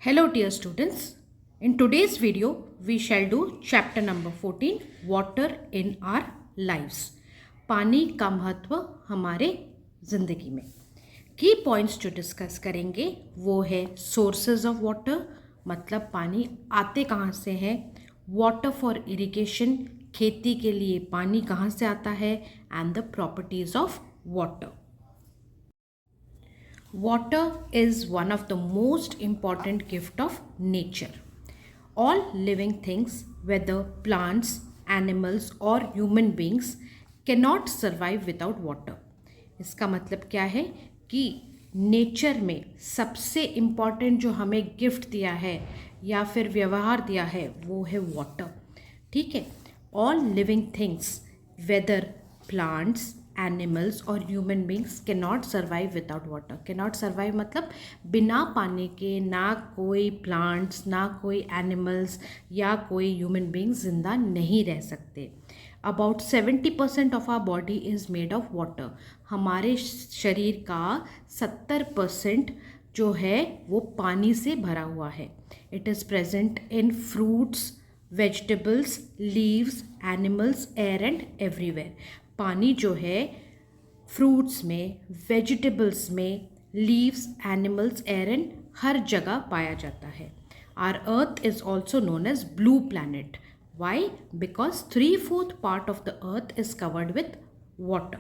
Hello dear students, in today's video we shall do chapter number 14 water in our lives. पानी का महत्व हमारे ज़िंदगी में. की पॉइंट्स जो डिस्कस करेंगे वो है सोर्सेज ऑफ वाटर, मतलब पानी आते कहाँ से हैं, वाटर फॉर इरिगेशन, खेती के लिए पानी कहाँ से आता है, and the properties of water. Water is one of the most important gift of nature. All living things, whether plants, animals or human beings, cannot survive without water. इसका मतलब क्या है कि नेचर में सबसे इम्पॉर्टेंट जो हमें गिफ्ट दिया है या फिर व्यवहार दिया है वो है वाटर. ठीक है. All living things, whether plants, animals और human beings can not survive without water. Can not survive मतलब बिना पानी के ना कोई प्लांट्स, ना कोई एनिमल्स या कोई ह्यूमन बींग्स जिंदा नहीं रह सकते. About 70% of our body is made of water. हमारे शरीर का 70% जो है वो पानी से भरा हुआ है. It is present in fruits, vegetables, leaves, animals, air and everywhere. पानी जो है फ्रूट्स में, वेजिटेबल्स में, लीव्स, एनिमल्स, एयर एंड हर जगह पाया जाता है. Our earth is also known as blue planet. Why? Because 3/4 part of the earth is covered with water.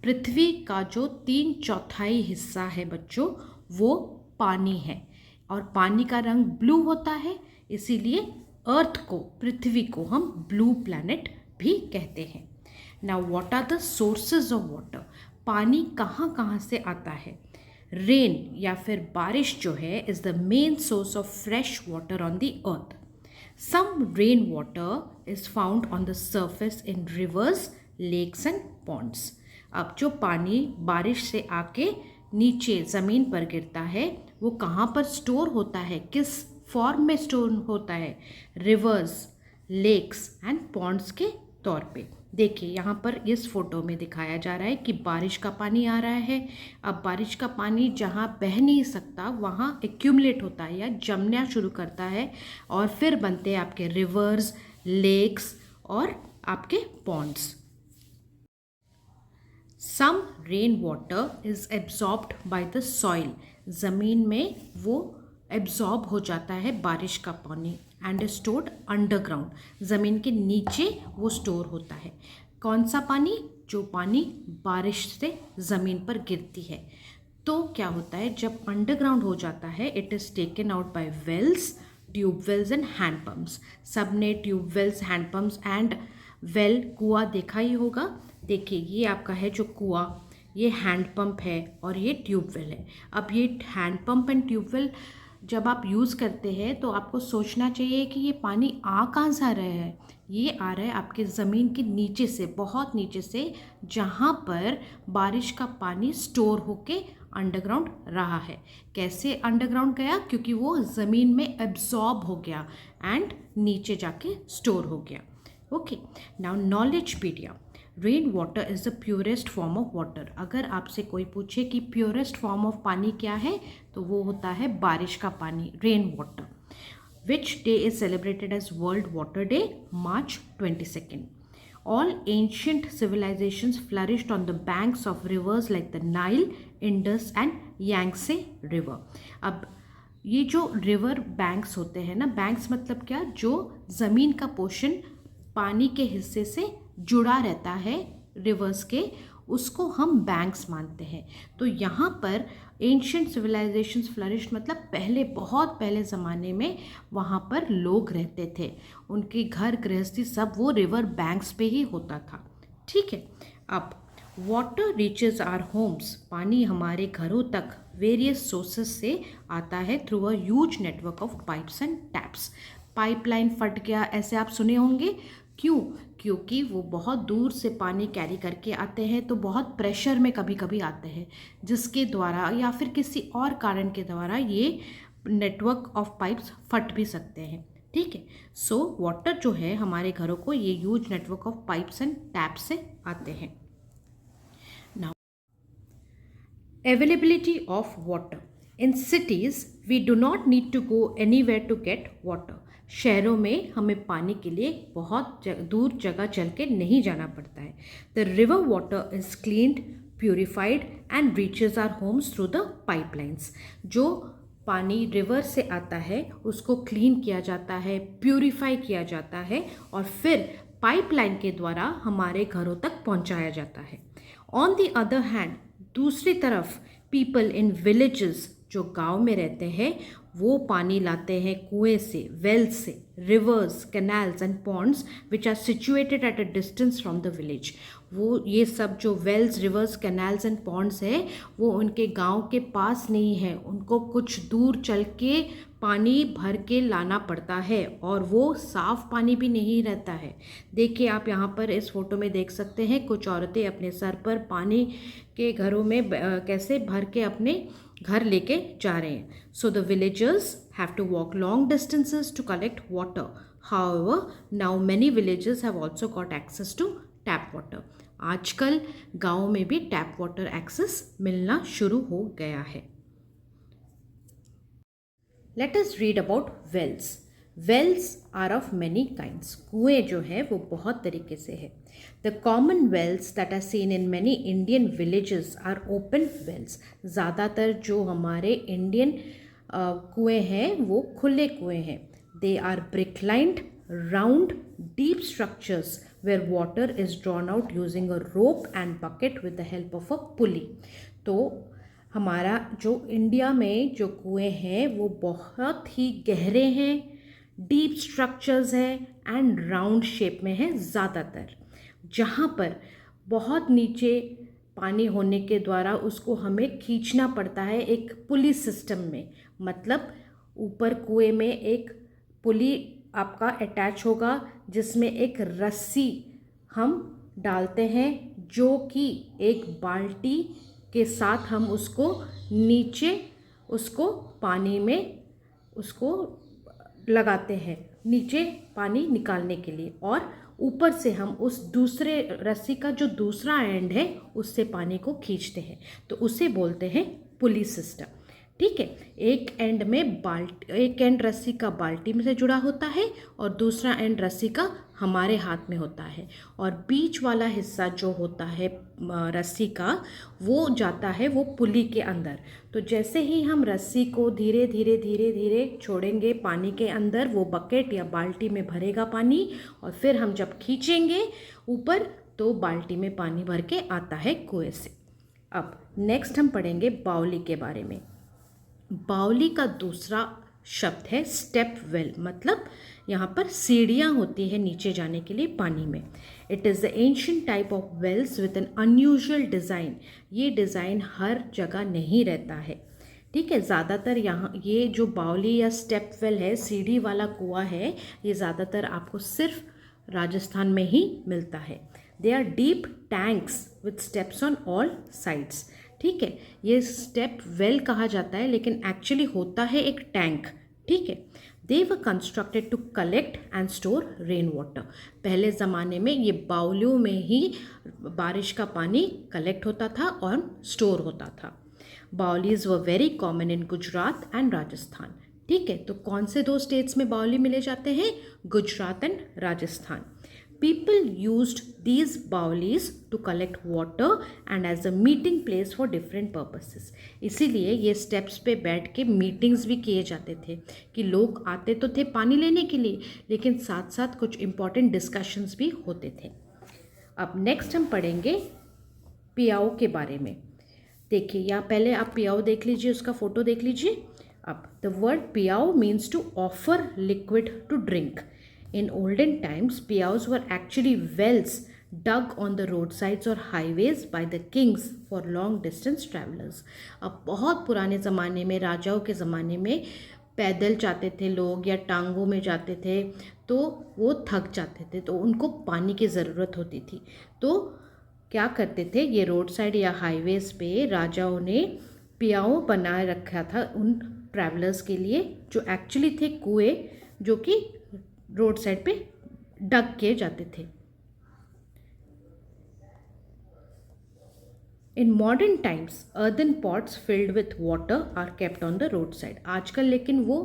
पृथ्वी का जो 3/4 हिस्सा है बच्चों वो पानी है और पानी का रंग ब्लू होता है, इसीलिए अर्थ को, पृथ्वी को हम ब्लू प्लैनेट भी कहते हैं. Now what are the sources of water. पानी कहाँ कहाँ से आता है. रेन या फिर बारिश जो है is the main source of fresh water on the earth. Some rain water is found on the surface in rivers, lakes and ponds. अब जो पानी बारिश से आके नीचे ज़मीन पर गिरता है वो कहाँ पर स्टोर होता है, किस फॉर्म में स्टोर होता है. रिवर्स, लेक्स एंड पॉन्ड्स के तौर पे. देखिए यहाँ पर इस फोटो में दिखाया जा रहा है कि बारिश का पानी आ रहा है. अब बारिश का पानी जहाँ बह नहीं सकता वहाँ एक्यूमुलेट होता है या जमना शुरू करता है और फिर बनते हैं आपके रिवर्स, लेक्स और आपके ponds. Some rain water is absorbed by the soil. ज़मीन में वो एब्जॉर्ब हो जाता है बारिश का पानी एंड स्टोर्ड अंडरग्राउंड. ज़मीन के नीचे वो स्टोर होता है. कौन सा पानी? जो पानी बारिश से ज़मीन पर गिरती है. तो क्या होता है जब अंडरग्राउंड हो जाता है, it is taken out by wells, tube wells and hand pumps. सब ने tube wells, hand pumps and well, कुआं देखा ही होगा. देखिए ये आपका है जो कुआं, ये हैंड पंप है और ये ट्यूब वेल है. अब ये hand pump and tube well जब आप यूज़ करते हैं तो आपको सोचना चाहिए कि ये पानी आ कहाँ से आ रहा है. ये आ रहा है आपके ज़मीन के नीचे से, बहुत नीचे से, जहाँ पर बारिश का पानी स्टोर होके अंडरग्राउंड रहा है. कैसे अंडरग्राउंड गया? क्योंकि वो ज़मीन में एब्जॉर्ब हो गया एंड नीचे जाके स्टोर हो गया. Okay. Now knowledgepedia. Rain water is the purest form of water. अगर आपसे कोई पूछे कि प्योरेस्ट फॉर्म ऑफ पानी क्या है तो वो होता है बारिश का पानी, rain water. Which day is celebrated as World Water Day? March 22. All ancient civilizations flourished on the banks of rivers like the Nile, Indus and Yangtze River. अब ये जो रिवर बैंक्स होते हैं ना, बैंक्स मतलब क्या? जो ज़मीन का पोर्शन पानी के हिस्से से जुड़ा रहता है रिवर्स के, उसको हम बैंक्स मानते हैं. तो यहाँ पर एंशियंट सिविलाइजेशंस फ्लरिश मतलब पहले, बहुत पहले ज़माने में वहाँ पर लोग रहते थे, उनके घर गृहस्थी सब वो रिवर बैंक्स पे ही होता था. ठीक है. अब वाटर रीचेज आवर होम्स. पानी हमारे घरों तक वेरियस सोर्सेस से आता है through a huge network of pipes and taps. Pipeline फट गया ऐसे आप सुने होंगे. क्यों? क्योंकि वो बहुत दूर से पानी कैरी करके आते हैं तो बहुत प्रेशर में कभी कभी आते हैं, जिसके द्वारा या फिर किसी और कारण के द्वारा ये नेटवर्क ऑफ पाइप्स फट भी सकते हैं. ठीक है. सो वाटर जो है हमारे घरों को ये huge network of pipes and tap से आते हैं. Now availability of water. In cities we do not need to go anywhere to get water. शहरों में हमें पानी के लिए बहुत दूर जगह चल के नहीं जाना पड़ता है। The river water is cleaned, purified and reaches our homes through the pipelines. जो पानी रिवर से आता है उसको क्लीन किया जाता है, प्यूरिफाई किया जाता है और फिर पाइपलाइन के द्वारा हमारे घरों तक पहुंचाया जाता है। ऑन द अदर हैंड, दूसरी तरफ पीपल इन विलेजेस, जो गांव में रहते हैं, वो पानी लाते हैं कुएं से, वेल से, rivers, canals and ponds which are situated at a distance from the village. वो ये सब जो wells, rivers, canals and ponds है वो उनके गांव के पास नहीं है, उनको कुछ दूर चल के पानी भर के लाना पड़ता है और वो साफ पानी भी नहीं रहता है। देखिए आप यहाँ पर इस फोटो में देख सकते हैं कुछ औरतें अपने सर पर पानी के घरों में कैसे भर के अपने घर लेके जा रहे हैं। So the villagers have to walk long distances to collect water. However now many villages have also got access to tap water. आजकल गाँव में भी टैप वाटर एक्सेस मिलना शुरू हो गया है। Let us read about wells. Wells are of many kinds. कुएँ जो है वो बहुत तरीके से है। The common wells that are seen in many Indian villages are open wells. ज़्यादातर जो हमारे इंडियन कुएँ हैं वो खुले कुएँ हैं। They are brick lined, round, deep structures where water is drawn out using a rope and bucket with the help of a pulley। तो हमारा जो इंडिया में जो कुएँ हैं वो बहुत ही गहरे हैं, डीप स्ट्रक्चर्स हैं एंड राउंड शेप में हैं ज़्यादातर, जहाँ पर बहुत नीचे पानी होने के द्वारा उसको हमें खींचना पड़ता है एक पुली सिस्टम में। मतलब ऊपर कुएँ में एक पुली आपका अटैच होगा जिसमें एक रस्सी हम डालते हैं, जो कि एक बाल्टी के साथ हम उसको नीचे उसको पानी में उसको लगाते हैं नीचे पानी निकालने के लिए, और ऊपर से हम उस दूसरे रस्सी का जो दूसरा एंड है उससे पानी को खींचते हैं, तो उसे बोलते हैं पुली सिस्टम। ठीक है, एक एंड में एक एंड रस्सी का बाल्टी में से जुड़ा होता है और दूसरा एंड रस्सी का हमारे हाथ में होता है, और बीच वाला हिस्सा जो होता है रस्सी का वो जाता है वो पुली के अंदर। तो जैसे ही हम रस्सी को धीरे धीरे धीरे धीरे छोड़ेंगे पानी के अंदर, वो बकेट या बाल्टी में भरेगा पानी, और फिर हम जब खींचेंगे ऊपर तो बाल्टी में पानी भर के आता है कुएं से। अब नेक्स्ट हम पढ़ेंगे बावली के बारे में। बावली का दूसरा शब्द है स्टेप वेल, मतलब यहाँ पर सीढ़ियाँ होती है नीचे जाने के लिए पानी में। It is the ancient type of wells with an unusual design. ये डिज़ाइन हर जगह नहीं रहता है। ठीक है, ज़्यादातर यहाँ ये जो बावली या स्टेप वेल है, सीढ़ी वाला कुआं है, ये ज़्यादातर आपको सिर्फ राजस्थान में ही मिलता है। They are deep tanks with steps on all sides. ठीक है, ये स्टेप वेल कहा जाता है लेकिन एक्चुअली होता है एक टैंक। ठीक है, they were constructed to collect and store rain water. पहले ज़माने में ये बावलियों में ही बारिश का पानी कलेक्ट होता था और स्टोर होता था। Baolis were very common in Gujarat and Rajasthan. ठीक है, तो कौन से दो स्टेट्स में बावली मिले जाते हैं? Gujarat and Rajasthan. People used these बावलीज to collect water and as a meeting place for different purposes। इसीलिए ये स्टेप्स पे बैठ के मीटिंग्स भी किए जाते थे कि लोग आते तो थे पानी लेने के लिए, लेकिन साथ साथ कुछ इम्पॉर्टेंट डिस्कशंस भी होते थे। अब नेक्स्ट हम पढ़ेंगे पियाओ के बारे में। देखिए, या पहले आप पियाओ देख लीजिए, उसका फ़ोटो देख लीजिए। अब the word piyao means to offer liquid to drink. In olden times, piyaus were actually wells dug on the roadsides or highways by the kings for long distance travelers। अब बहुत पुराने ज़माने में, राजाओं के ज़माने में पैदल जाते थे लोग या टांगों में जाते थे, तो वो थक जाते थे, तो उनको पानी की ज़रूरत होती थी। तो क्या करते थे, ये रोड साइड या हाईवेज़ पे राजाओं ने पियाओ बनाए रखा था उन ट्रैवलर्स के लिए, जो एक्चुअली थे कुएँ, जो कि रोड साइड पे डग किए जाते थे। In modern times earthen pots filled with water are kept on the road side. आजकल लेकिन वो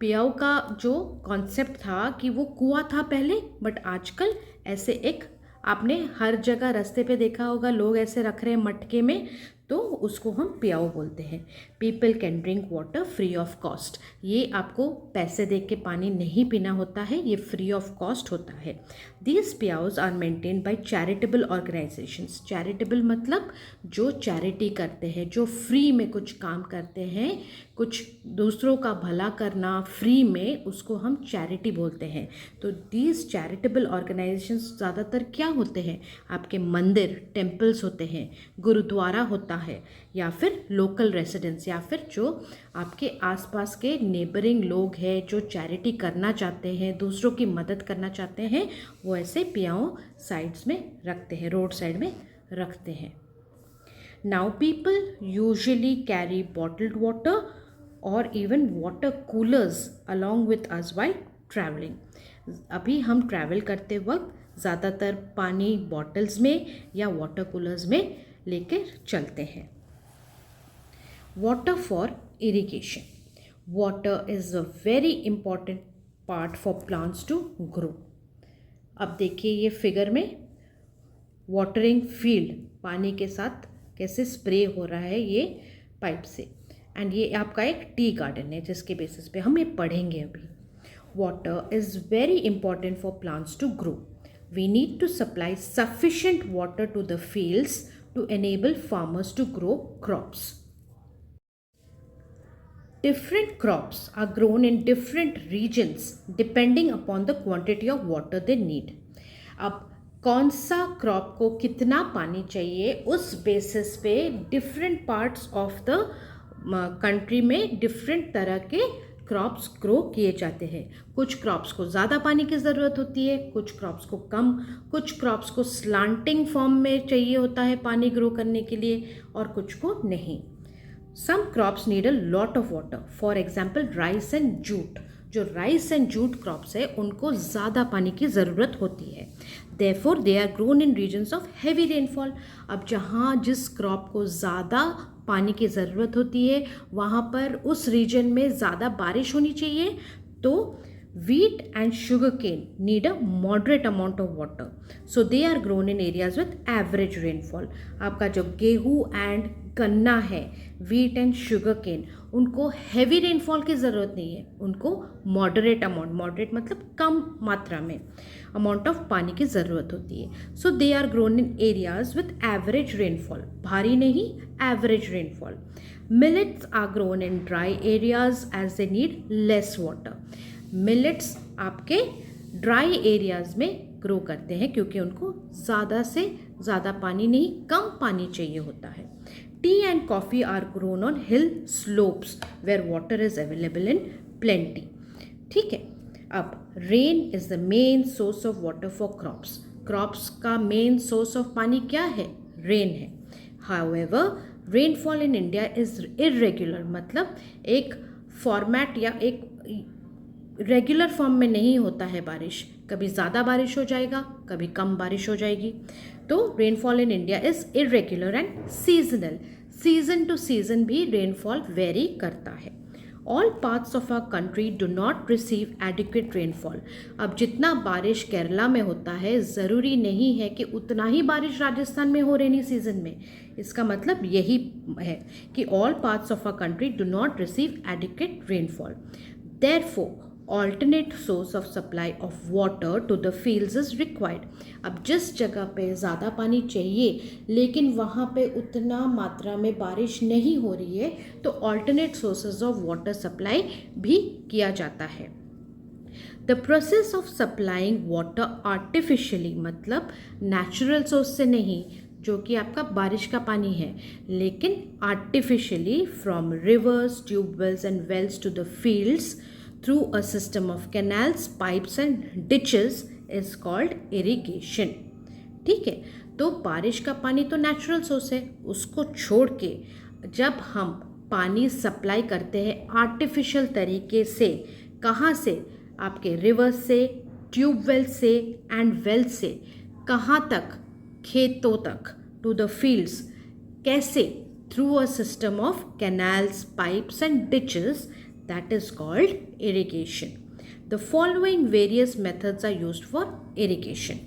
पियाऊ का जो कॉन्सेप्ट था कि वो कुआं था पहले, बट आजकल ऐसे एक आपने हर जगह रास्ते पे देखा होगा, लोग ऐसे रख रहे हैं मटके में, तो उसको हम पियाऊ बोलते हैं। People can drink water free of cost. ये आपको पैसे दे के पानी नहीं पीना होता है, ये फ्री ऑफ कॉस्ट होता है। These piyaus are maintained by charitable organisations. Charitable मतलब जो चैरिटी करते हैं, जो फ्री में कुछ काम करते हैं, कुछ दूसरों का भला करना फ्री में, उसको हम चैरिटी बोलते हैं। तो दीज चैरिटेबल ऑर्गेनाइजेशंस ज़्यादातर क्या होते हैं, आपके मंदिर टेम्पल्स होते हैं, गुरुद्वारा होता है, या फिर लोकल रेसिडेंट्स, या फिर जो आपके आसपास के नेबरिंग लोग हैं जो चैरिटी करना चाहते हैं, दूसरों की मदद करना चाहते हैं, वो ऐसे पियाओं साइड्स में रखते हैं, रोड साइड में रखते हैं। Now people usually carry bottled water और even water coolers along with us while travelling. अभी हम ट्रैवल करते वक्त ज़्यादातर पानी बॉटल्स में या वाटर कूलर्स में लेकर चलते हैं। Water for irrigation. Water is a very important part for plants to grow. अब देखिए ये फिगर में वाटरिंग फील्ड, पानी के साथ कैसे स्प्रे हो रहा है ये पाइप से, एंड ये आपका एक टी गार्डन है जिसके बेसिस पे हम ये पढ़ेंगे अभी। Water is very important for plants to grow. We need to supply sufficient water to the fields to enable farmers to grow crops. Different crops are grown in different regions depending upon the quantity of water they need. अब कौन सा crop को कितना पानी चाहिए, उस basis पे different parts of the country में डिफरेंट तरह के क्रॉप्स ग्रो किए जाते हैं। कुछ क्रॉप्स को ज़्यादा पानी की ज़रूरत होती है, कुछ क्रॉप्स को कम, कुछ क्रॉप्स को स्लांटिंग फॉर्म में चाहिए होता है पानी ग्रो करने के लिए, और कुछ को नहीं। Some crops need a lot of water, for example rice and jute. जो राइस एंड जूट क्रॉप्स है उनको ज़्यादा पानी की ज़रूरत होती है। Therefore they are grown in regions of heavy rainfall. अब जहाँ जिस क्रॉप को ज़्यादा पानी की ज़रूरत होती है वहाँ पर उस रीजन में ज़्यादा बारिश होनी चाहिए, तो wheat and sugarcane need a moderate amount of water, so they are grown in areas with average rainfall. आपका जो गेहूँ एंड गन्ना है, wheat and sugarcane, उनको heavy rainfall की ज़रूरत नहीं है, उनको moderate amount, moderate मतलब कम मात्रा में amount of पानी की ज़रूरत होती है। So they are grown in areas with average rainfall, भारी नहीं, average rainfall. Millets are grown in dry areas as they need less water. Millets आपके ड्राई एरियाज़ में ग्रो करते हैं क्योंकि उनको ज़्यादा से ज़्यादा पानी नहीं, कम पानी चाहिए होता है। Tea and coffee are grown on hill slopes where water is available in plenty. ठीक है, अब rain is the main source of water for crops. Crops का मेन सोर्स ऑफ पानी क्या है? रेन है। However rainfall in India is irregular, मतलब एक फॉर्मेट या एक रेगुलर फॉर्म में नहीं होता है बारिश, कभी ज़्यादा बारिश हो जाएगा, कभी कम बारिश हो जाएगी। तो rainfall in India is irregular and seasonal, season to season भी रेनफॉल वेरी करता है। All parts of our country do not receive adequate rainfall. अब जितना बारिश केरला में होता है ज़रूरी नहीं है कि उतना ही बारिश राजस्थान में हो रेनी सीजन में। इसका मतलब यही है कि all parts of our country do not receive adequate rainfall. Therefore alternate source of supply of water to the fields is required. अब जिस जगह पे ज़्यादा पानी चाहिए लेकिन वहाँ पे उतना मात्रा में बारिश नहीं हो रही है, तो alternate sources of water supply भी किया जाता है। The process of supplying water artificially, मतलब natural source से नहीं, जो कि आपका बारिश का पानी है, लेकिन artificially from rivers, tube wells and wells to the fields through a system of canals, pipes and ditches is called irrigation. ठीक है, तो बारिश का पानी तो नेचुरल सोर्स है, उसको छोड़ के जब हम पानी सप्लाई करते हैं आर्टिफिशियल तरीके से, कहाँ से? आपके रिवर्स से, ट्यूबवेल से एंड वेल से। कहाँ तक? खेतों तक, टू द फील्ड्स। कैसे? Through a system of canals, pipes and ditches, that is called irrigation. The following various methods are used for irrigation.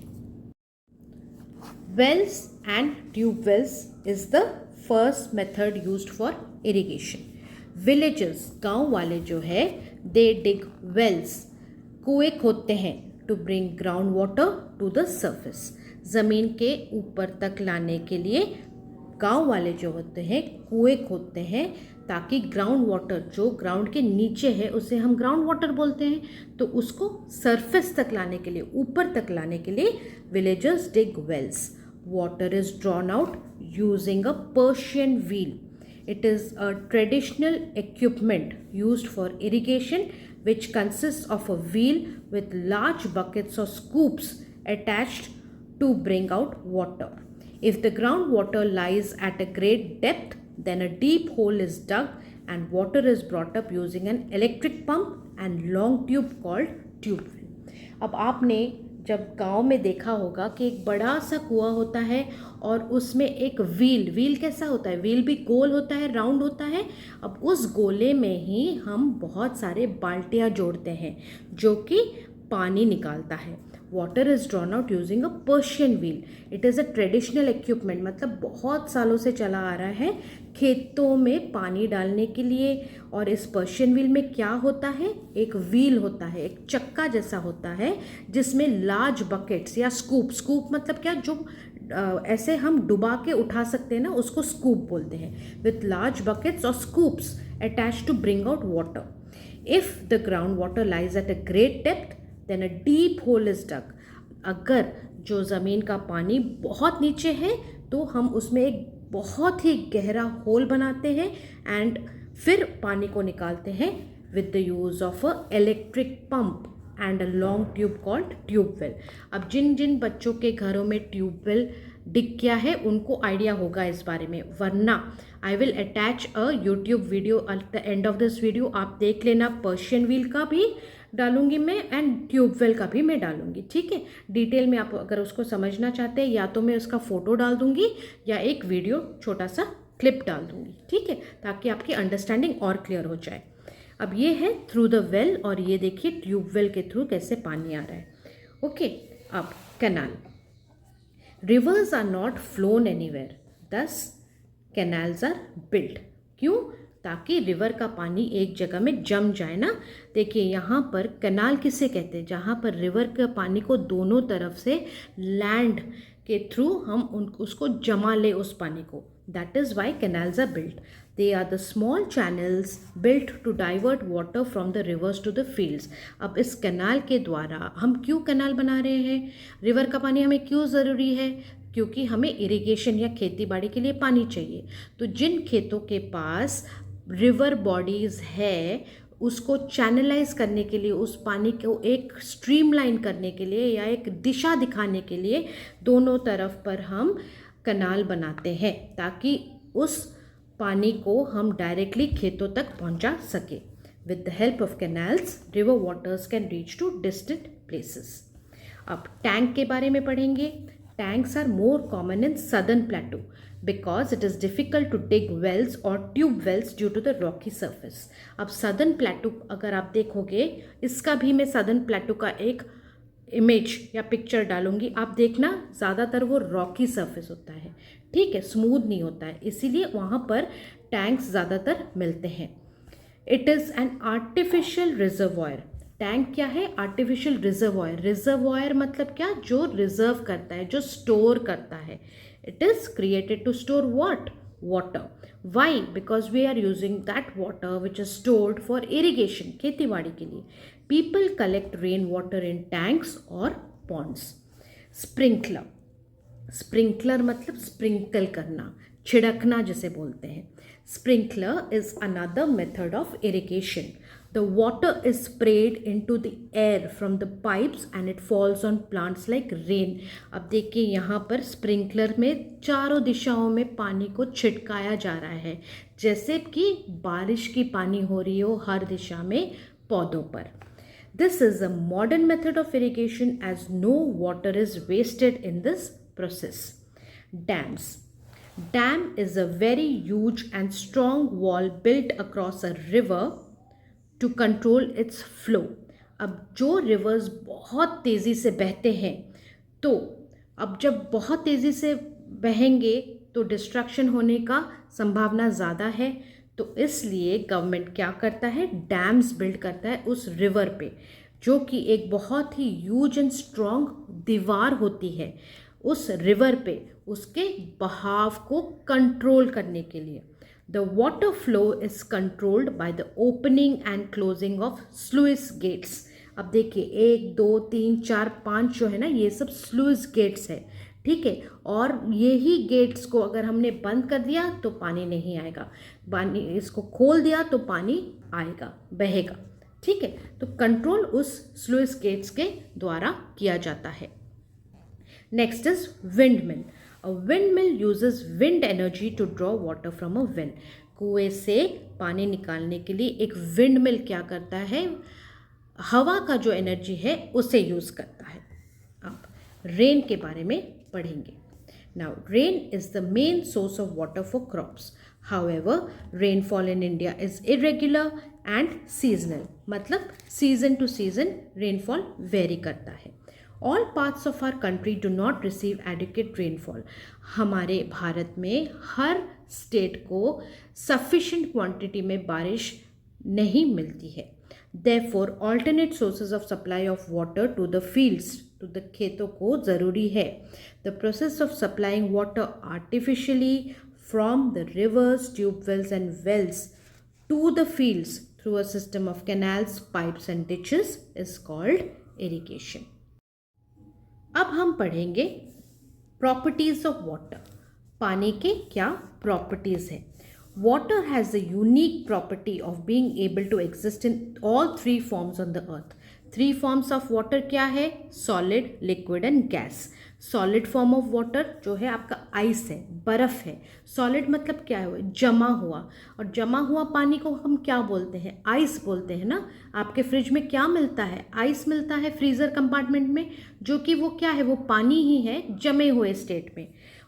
Wells and tube wells is the first method used for irrigation. Villages, गांव वाले जो है, they dig wells, कुएं खोदते हैं to bring ground water to the surface. ज़मीन के ऊपर तक लाने के लिए गांव वाले जो होते हैं कुएं खोदते हैं ताकि ग्राउंड वाटर जो ग्राउंड के नीचे है उसे हम ग्राउंड वाटर बोलते हैं, तो उसको सरफेस तक लाने के लिए, ऊपर तक लाने के लिए villagers dig wells. Water is drawn out using a Persian wheel. It is a traditional equipment used for irrigation which consists of a wheel with large buckets or scoops attached to bring out water. If the groundwater lies at a great depth, then a deep hole is dug and water is brought up using an electric pump and long tube called tube well. अब आपने जब गांव में देखा होगा कि एक बड़ा सा कुआं होता है और उसमें एक व्हील कैसा होता है, व्हील भी गोल होता है, राउंड होता है. अब उस गोले में ही हम बहुत सारे बाल्टियां जोड़ते हैं जो कि पानी निकालता है. Water is drawn out using a Persian wheel. It is a traditional equipment, मतलब बहुत सालों से चला आ रहा है खेतों में पानी डालने के लिए. और इस पर्शियन व्हील में क्या होता है, एक व्हील होता है, एक चक्का जैसा होता है जिसमें लार्ज बकेट्स या स्कूप मतलब क्या, जो ऐसे हम डुबा के उठा सकते हैं ना, उसको स्कूप बोलते हैं. विथ लार्ज बकेट्स और scoops attach to bring out water. If the ground water lies at a great depth then a deep hole is dug. अगर जो ज़मीन का पानी बहुत नीचे है तो हम उसमें एक बहुत ही गहरा होल बनाते हैं एंड फिर पानी को निकालते हैं with the use of a electric pump and a long tube called tube well. अब जिन जिन बच्चों के घरों में ट्यूब वेल दिख गया है उनको आइडिया होगा इस बारे में, वरना I will attach a YouTube video at the end of this video. आप देख लेना, पर्शियन व्हील का भी डालूंगी मैं एंड ट्यूब वेल का भी मैं डालूंगी. ठीक है, डिटेल में आप अगर उसको समझना चाहते हैं या तो मैं उसका फ़ोटो डाल दूंगी या एक वीडियो छोटा सा क्लिप डाल दूंगी. ठीक है, ताकि आपकी अंडरस्टैंडिंग और क्लियर हो जाए. अब ये है थ्रू द वेल और ये देखिए ट्यूब वेल के थ्रू कैसे पानी आ रहा है. ओके, अब canal. Rivers are not flown anywhere, thus canals are built. क्यों? ताकि रिवर का पानी एक जगह में जम जाए ना. देखिए यहाँ पर कैनाल किसे कहते हैं, जहाँ पर रिवर के पानी को दोनों तरफ से लैंड के थ्रू हम उसको जमा ले उस पानी को. That is why canals are built. They are the small channels built to divert water from the rivers to the fields. अब इस कैनाल के द्वारा हम क्यों कैनाल बना रहे हैं, रिवर का पानी हमें क्यों ज़रूरी है, क्योंकि हमें इरिगेशन या खेती बाड़ी के लिए पानी चाहिए. तो जिन खेतों के पास रिवर बॉडीज़ है उसको चैनलाइज करने के लिए, उस पानी को एक स्ट्रीमलाइन करने के लिए या एक दिशा दिखाने के लिए दोनों तरफ पर हम कैनाल बनाते हैं ताकि उस पानी को हम डायरेक्टली खेतों तक पहुंचा सके. With the help of canals river waters can reach to distant places. अब टैंक के बारे में पढ़ेंगे. Tanks are more common in southern plateau because it is difficult to dig wells or tube wells due to the rocky surface. अब southern प्लेटू अगर आप देखोगे, इसका भी मैं सदर्न प्लेटू का एक इमेज या पिक्चर डालूंगी, आप देखना ज़्यादातर वो रॉकी सरफेस होता है. ठीक है, स्मूथ नहीं होता है, इसीलिए वहाँ पर टैंक्स ज़्यादातर मिलते हैं. It is an artificial reservoir. Tank क्या है, आर्टिफिशियल रिजर्वॉयर. रिजर्वॉयर मतलब क्या, जो रिजर्व करता है, जो स्टोर करता है. It is created to store what? Water. Why? Because we are using that water which is stored for irrigation, खेती बाड़ी के लिए. People collect rain water in tanks or ponds. Sprinkler. Sprinkler मतलब sprinkle करना, छिड़कना जिसे बोलते हैं. Sprinkler is another method of irrigation. The water is sprayed into the air from the pipes and it falls on plants like rain. अब देखिए यहाँ पर स्प्रिंकलर में चारों दिशाओं में पानी को छिड़काया जा रहा है जैसे कि बारिश की पानी हो रही हो हर दिशा में पौधों पर. This is a modern method of irrigation as no water is wasted in this process. Dams. Dam is a very huge and strong wall built across a river to control its flow. अब जो reverse बहुत तेज़ी से बहते हैं, तो अब जब बहुत तेज़ी से बहेंगे तो डिस्ट्रक्शन होने का संभावना ज़्यादा है। तो इसलिए गवर्नमेंट क्या करता है, डैम्स बिल्ड करता है उस रिवर पे, जो कि एक बहुत ही ह्यूज एंड स्ट्रॉन्ग दीवार होती है उस रिवर पे, उसके बहाव को कंट्रोल करने के लिए। The water flow is controlled by the opening and closing of sluice gates. अब देखिए 1 2 3 4 5 जो है ना, ये सब स्लुइस गेट्स है, ठीक है। और यही गेट्स को अगर हमने बंद कर दिया तो पानी नहीं आएगा, पानी इसको खोल दिया तो पानी आएगा, बहेगा, ठीक है। तो कंट्रोल उस स्लुइस गेट्स के द्वारा किया जाता है। Next is windmill. A windmill uses wind energy to draw water from a well. कुएं से पानी निकालने के लिए एक विंडमिल क्या करता है, हवा का जो एनर्जी है उसे यूज़ करता है। अब रेन के बारे में पढ़ेंगे। Now rain is the main source of water for crops. However rainfall in India is irregular and seasonal, मतलब season to season rainfall very करता है। All parts of our country do not receive adequate rainfall. हमारे भारत में हर state को sufficient quantity में बारिश नहीं मिलती है। Therefore, alternate sources of supply of water to the fields, to the खेतों को ज़रूरी है। The process of supplying water artificially from the rivers, tube wells and wells to the fields through a system of canals, pipes and ditches is called irrigation. अब हम पढ़ेंगे properties of water. पानी के क्या प्रॉपर्टीज हैं। Water has the unique property of being able to exist in all 3 forms on the earth. 3 forms of water क्या है, solid, liquid and gas. Solid form of water जो है आपका ice है, बर्फ़ है। Solid मतलब क्या है, जमा हुआ, और जमा हुआ पानी को हम क्या बोलते हैं, आइस बोलते हैं ना। आपके फ्रिज में क्या मिलता है, आइस मिलता है फ्रीज़र कंपार्टमेंट में, जो कि वो क्या है, वो पानी ही है जमे हुए स्टेट में।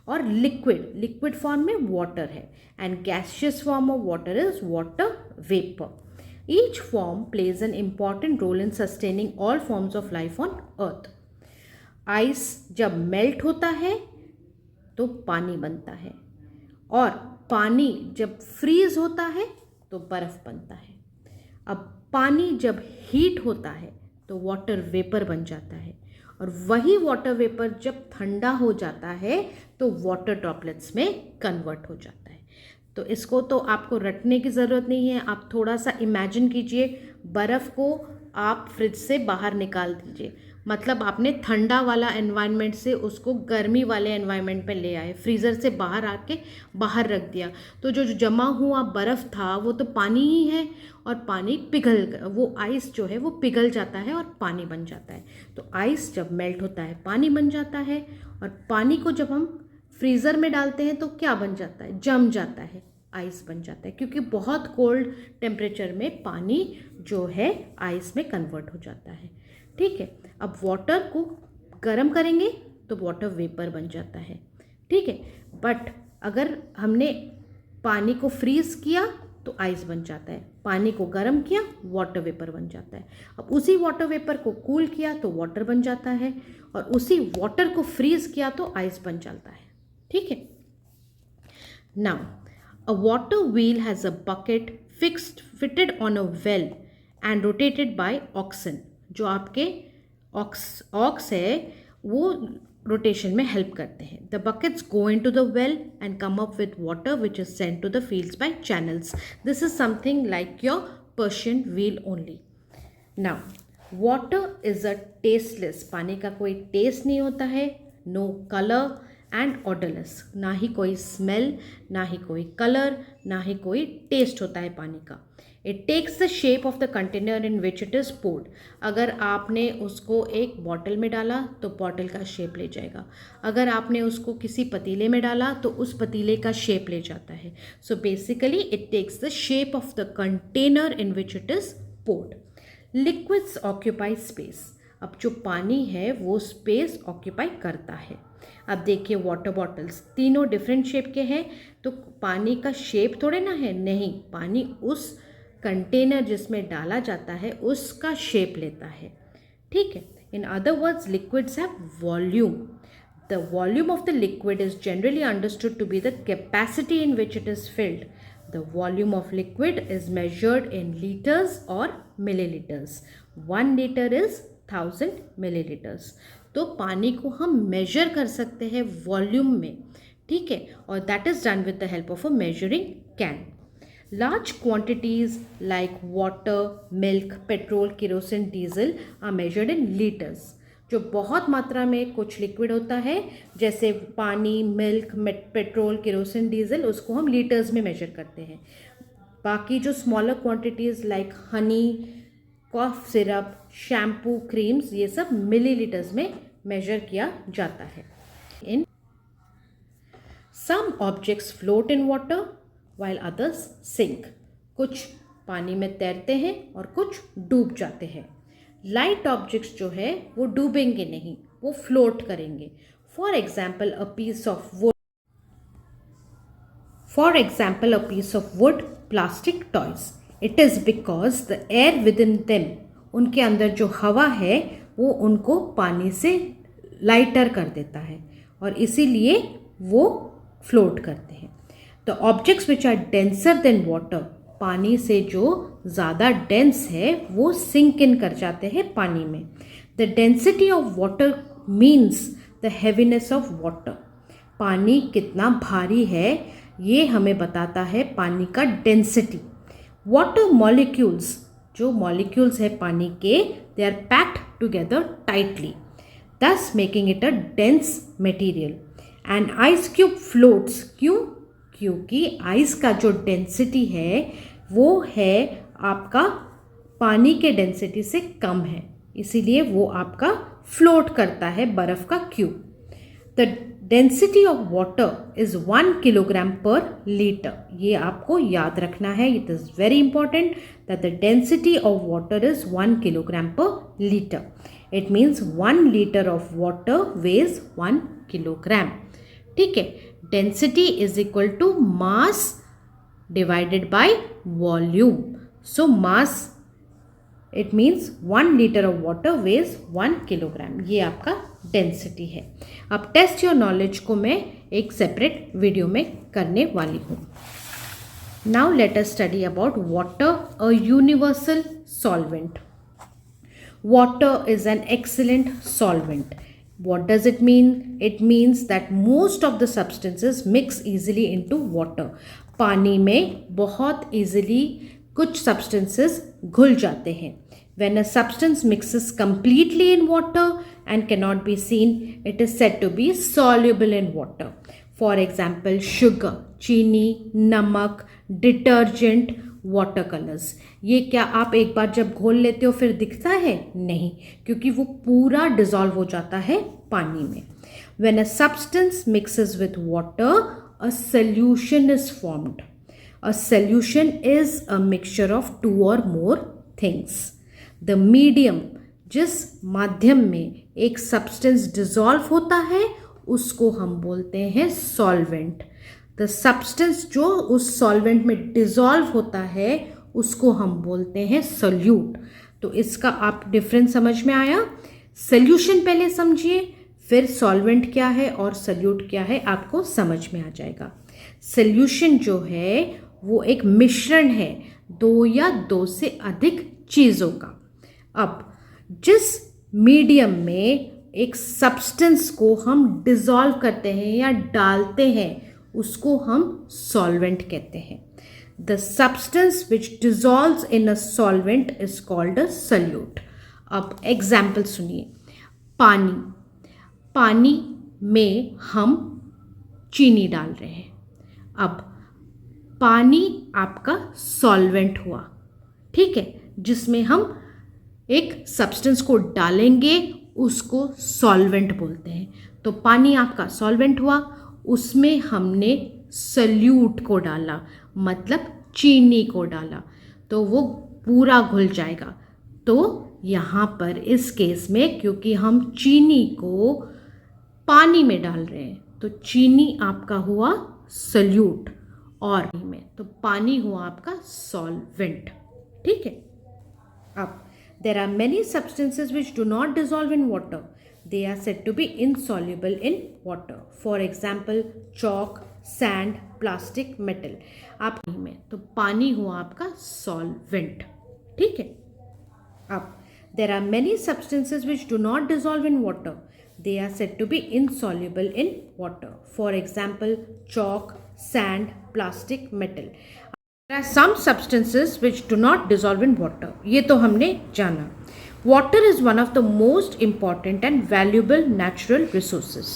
और लिक्विड फॉर्म में वाटर है, and gaseous form of water is water vapour. Each form plays an important role in sustaining all forms of life on earth. Ice जब मेल्ट होता है तो पानी बनता है, और पानी जब फ्रीज होता है तो बर्फ बनता है। अब पानी जब हीट होता है तो वाटर वेपर बन जाता है, और वही वाटर वेपर जब ठंडा हो जाता है तो वाटर ड्रॉपलेट्स में कन्वर्ट हो जाता है। तो इसको तो आपको रटने की ज़रूरत नहीं है, आप थोड़ा सा इमेजिन कीजिए, बर्फ़ को आप फ्रिज से बाहर निकाल दीजिए, मतलब आपने ठंडा वाला एनवायरनमेंट से उसको गर्मी वाले एनवायरनमेंट पे ले आए, फ्रीज़र से बाहर आके बाहर रख दिया, तो जो जमा हुआ बर्फ़ था वो तो पानी ही है, और पानी वो आइस जो है वो पिघल जाता है और पानी बन जाता है। तो आइस जब मेल्ट होता है पानी बन जाता है, और पानी को जब हम फ्रीज़र में डालते हैं तो क्या बन जाता है, जम जाता है, आइस बन जाता है, क्योंकि बहुत कोल्ड टेम्परेचर में पानी जो है आइस में कन्वर्ट हो जाता है, ठीक है। अब वाटर को गर्म करेंगे तो वाटर वेपर बन जाता है, ठीक है। बट अगर हमने पानी को फ्रीज़ किया तो आइस बन जाता है, पानी को गर्म किया वाटर वेपर बन जाता है। अब उसी वाटर वेपर को कूल किया तो वाटर बन जाता है, और उसी वाटर को फ्रीज़ किया तो आइस बन जाता है, ठीक है। Now a water wheel has a bucket fitted on a well and rotated by oxen. जो आपके ऑक्स है वो रोटेशन में हेल्प करते हैं। The buckets go into the well and come up with water which is sent to the fields by channels. This is something like your Persian wheel only. Now water is a tasteless. पानी का कोई test नहीं होता है, no colour and odourless. ना ही कोई smell, ना ही कोई कलर, ना ही कोई टेस्ट होता है पानी का। It takes the shape of the container in which it is poured. अगर आपने उसको एक बॉटल में डाला तो बॉटल का शेप ले जाएगा, अगर आपने उसको किसी पतीले में डाला तो उस पतीले का शेप ले जाता है। So basically it takes the shape of the container in which it is poured. Liquids occupy space. अब जो पानी है वो स्पेस ऑक्यूपाई करता है। अब देखिए वाटर बॉटल्स तीनों डिफरेंट शेप के हैं, तो पानी का शेप थोड़े ना है, नहीं, पानी उस कंटेनर जिसमें डाला जाता है उसका शेप लेता है, ठीक है। In other words liquids have volume. The volume of the liquid is generally understood to be the capacity in which it is filled. The volume of liquid is measured in liters or milliliters. 1 liter is 1000 milliliters. तो पानी को हम major कर सकते हैं volume में, ठीक है, और that is done with the help of a measuring can. Large quantities like water, milk, petrol, kerosene, diesel are measured in liters. जो बहुत मात्रा में कुछ लिक्विड होता है जैसे पानी, मिल्क, पेट्रोल, केरोसिन, डीजल, उसको हम लीटर्स में मेजर करते हैं. बाकी जो smaller quantities like honey, cough syrup, shampoo, creams, ये सब मिलीलीटर्स में मेजर किया जाता है. In some objects float in water while others sink. कुछ पानी में तैरते हैं और कुछ डूब जाते हैं. लाइट ऑब्जेक्ट्स जो है वो डूबेंगे नहीं, वो फ्लोट करेंगे. For example a piece of wood, plastic toys. It is because the air within them, उनके अंदर जो हवा है वो उनको पानी से लाइटर कर देता है और इसीलिए वो फ्लोट करते हैं. The objects which are denser than water, पानी से जो ज़्यादा डेंस है वो सिंक इन कर जाते हैं पानी में. The density of water means the heaviness of water. पानी कितना भारी है ये हमें बताता है पानी का डेंसिटी. Water molecules, जो मॉलिक्यूल्स है पानी के, they are packed together tightly, thus making it a dense material. An ice cube floats. क्यों? क्योंकि आइस का जो डेंसिटी है वो है आपका पानी के डेंसिटी से कम है, इसीलिए वो आपका फ्लोट करता है बर्फ़ का cube. The density of water is 1 kilogram per litre. ये आपको याद रखना है, it is very important that the density of water is 1 kilogram per litre. It means 1 litre of water weighs 1 kilogram, ठीक है. Density is equal to mass divided by volume. So mass, it means 1 liter of water weighs 1 kilogram. ये आपका density है. अब test your knowledge को मैं एक separate video में करने वाली हूँ. Now let us study about water, a universal solvent. Water is an excellent solvent. What does it mean? It means that most of the substances mix easily into water. पानी में बहुत easily कुछ substances घुल जाते हैं. When a substance mixes completely in water and cannot be seen, it is said to be soluble in water. For example, sugar, चीनी, नमक, detergent, water colours. ये क्या आप एक बार जब घोल लेते हो फिर दिखता है? नहीं, क्योंकि वो पूरा डिजॉल्व हो जाता है पानी में. When a substance mixes with water, a solution is formed. A solution is a mixture of 2 or more things. The medium, जिस माध्यम में एक सब्सटेंस डिजॉल्व होता है उसको हम बोलते हैं सॉल्वेंट. द सब्सटेंस जो उस सॉल्वेंट में डिजॉल्व होता है उसको हम बोलते हैं सोल्यूट. तो इसका आप डिफरेंस समझ में आया? सोल्यूशन पहले समझिए, फिर सॉल्वेंट क्या है और सोल्यूट क्या है आपको समझ में आ जाएगा. सोल्यूशन जो है वो एक मिश्रण है 2 या 2 से अधिक चीज़ों का. अब जिस मीडियम में एक सब्सटेंस को हम डिजॉल्व करते हैं या डालते हैं उसको हम सॉल्वेंट कहते हैं. The substance which dissolves in a solvent is called a solute. अब एग्जाम्पल सुनिए. पानी, पानी में हम चीनी डाल रहे हैं. अब पानी आपका सॉल्वेंट हुआ, ठीक है, जिसमें हम एक सब्सटेंस को डालेंगे उसको सॉल्वेंट बोलते हैं. तो पानी आपका सॉल्वेंट हुआ, उसमें हमने सोल्यूट को डाला, मतलब चीनी को डाला, तो वो पूरा घुल जाएगा. तो यहाँ पर इस केस में क्योंकि हम चीनी को पानी में डाल रहे हैं तो चीनी आपका हुआ सल्यूट और में तो पानी हुआ आपका सॉल्वेंट। ठीक है। अब there are many substances which do not dissolve in water. They are said to be insoluble in water. For example, chalk, sand, plastic, metal. आप में तो पानी हुआ आपका solvent. ठीक है। अब there are many substances which do not dissolve in water. They are said to be insoluble in water. For example, chalk, sand, plastic, metal. There are some substances which do not dissolve in water. ये तो हमने जाना। Water is one of the most important and valuable natural resources.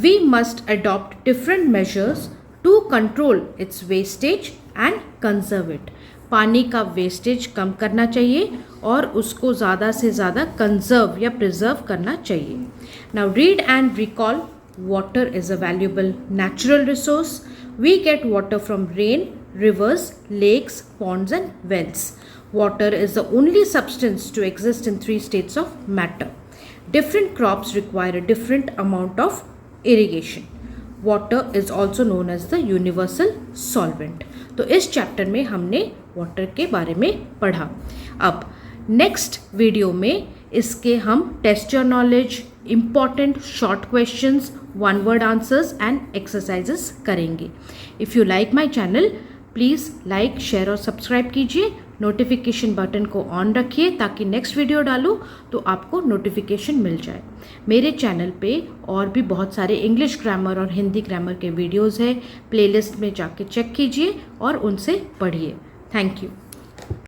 We must adopt different measures to control its wastage and conserve it. पानी का wastage कम करना चाहिए और उसको ज़्यादा से ज़्यादा कंजर्व या प्रिजर्व करना चाहिए। Now read and recall. Water is a valuable natural resource. We get water from rain, rivers, lakes, ponds and wells. Water is the only substance to exist in 3 states of matter. Different crops require a different amount of irrigation. Water is also known as the universal solvent. तो इस chapter में हमने water के बारे में पढ़ा। अब next video में इसके हम test your knowledge, important short questions, 1 word answers and exercises करेंगे। If you like my channel please like, share और सब्सक्राइब कीजिए। नोटिफिकेशन बटन को ऑन रखिए ताकि नेक्स्ट वीडियो डालूँ तो आपको नोटिफिकेशन मिल जाए। मेरे चैनल पे और भी बहुत सारे इंग्लिश ग्रामर और हिंदी ग्रामर के वीडियोज़ है, प्लेलिस्ट में जाके चेक कीजिए और उनसे पढ़िए। Thank you.